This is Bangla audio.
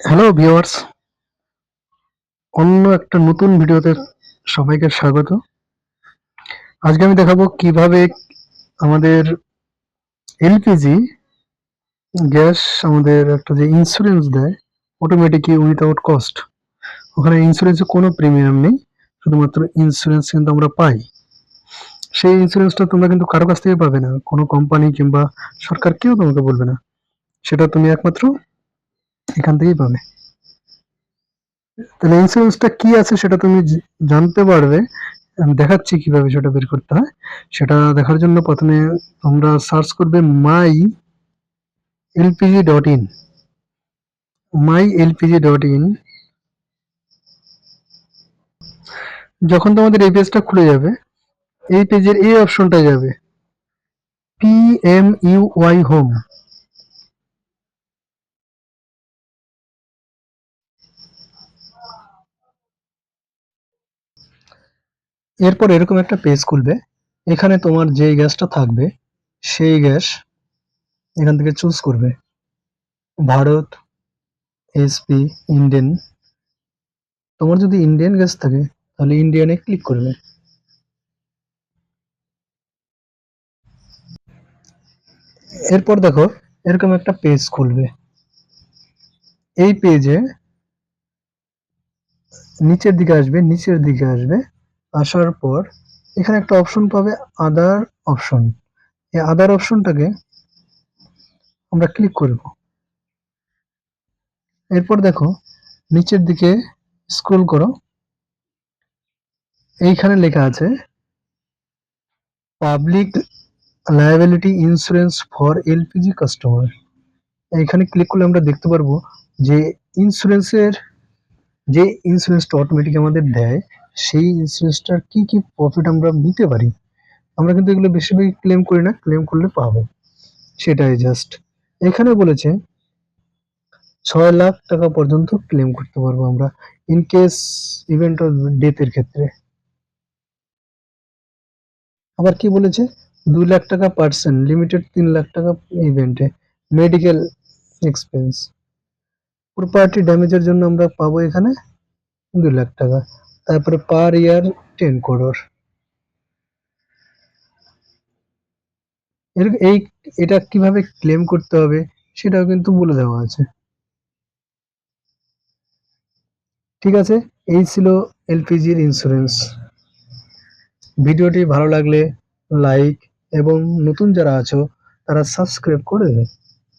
হ্যালো ভিউয়ার্স, অন্য একটা নতুন ভিডিওতে সবাইকে স্বাগত। আজকে আমি দেখাবো কিভাবে আমাদের এলপিজি গ্যাস আমাদের একটা যে ইন্স্যুরেন্স দেয় অটোমেটিকলি উইথাউট কস্ট। ওখানে ইন্স্যুরেন্সে কোনো প্রিমিয়াম নেই, শুধুমাত্র ইন্স্যুরেন্স কিন্তু আমরা পাই। সেই ইন্স্যুরেন্সটা তোমরা কিন্তু কারো কাছ থেকে পাবে না, কোনো কোম্পানি কিংবা সরকার কেউ তোমাকে বলবে না। সেটা তুমি একমাত্র এখান থেকেই পাবে। তাহলে ইন্স্যুরেন্সটা কি আছে সেটা তুমি জানতে পারবে। আমি দেখাচ্ছি কিভাবে সেটা বের করতে হয়। সেটা দেখার জন্য প্রথমে তোমরা সার্চ করবে mylpg.in। mylpg.in যখন তোমাদের এই পেজটা খুলে যাবে, এই পেজের এই অপশনটায় যাবে, PMUY হোম। এরপর এরকম একটা পেজ খুলবে। এখানে তোমার যেই গ্যাসটা থাকবে সেই গ্যাস এখান থেকে চুজ করবে। Bharat, SP, Indian. তোমার যদি ইন্ডিয়ান গ্যাস থাকে তাহলে ইন্ডিয়ানে ক্লিক করবে। এরপর দেখো এরকম একটা পেজ খুলবে। এই পেজে নিচের দিকে আসবে, আসার পর এখানে একটা অপশন পাবে, আদার অপশন। এই আদার অপশনটাকে আমরা ক্লিক করব। এরপর দেখো নিচের দিকে স্ক্রল করো, এইখানে লেখা আছে public liability insurance for LPG customer. এইখানে ক্লিক করলে আমরা দেখতে পারবো যে ইন্স্যুরেন্সের যে ইন্স্যুরেন্সটা অটোমেটিক আমাদের দেয়, সেই ইন্স্যুরেন্সটার কি কি প্রফিট আমরা নিতে পারি। আমরা কিন্তু এগুলো বেশিরভাগই ক্লেম করি না, ক্লেম করলে পাবো। সেটাই জাস্ট এখানে বলেছে 6 লাখ টাকা পর্যন্ত ক্লেম করতে পারবো আমরা ইন কেস ইভেন্ট অফ ডেথের ক্ষেত্রে। আবার কি বলেছে, 2 লাখ টাকা পার্সেন্ট লিমিটেড, 3 লাখ টাকা ইভেন্টে মেডিকেল এক্সপেন্স। প্রপার্টি ড্যামেজের জন্য আমরা পাবো এখানে 2 লাখ টাকা। তারপরে পার ইয়ার 10 crore। এই এটা কিভাবে ক্লেম করতে হবে সেটাও কিন্তু বলে দেওয়া আছে। ঠিক আছে, এই ছিল এলপিজির ইন্স্যুরেন্স। ভিডিওটি ভালো লাগলে লাইক এবং নতুন যারা আছো তারা সাবস্ক্রাইব করে দেবে।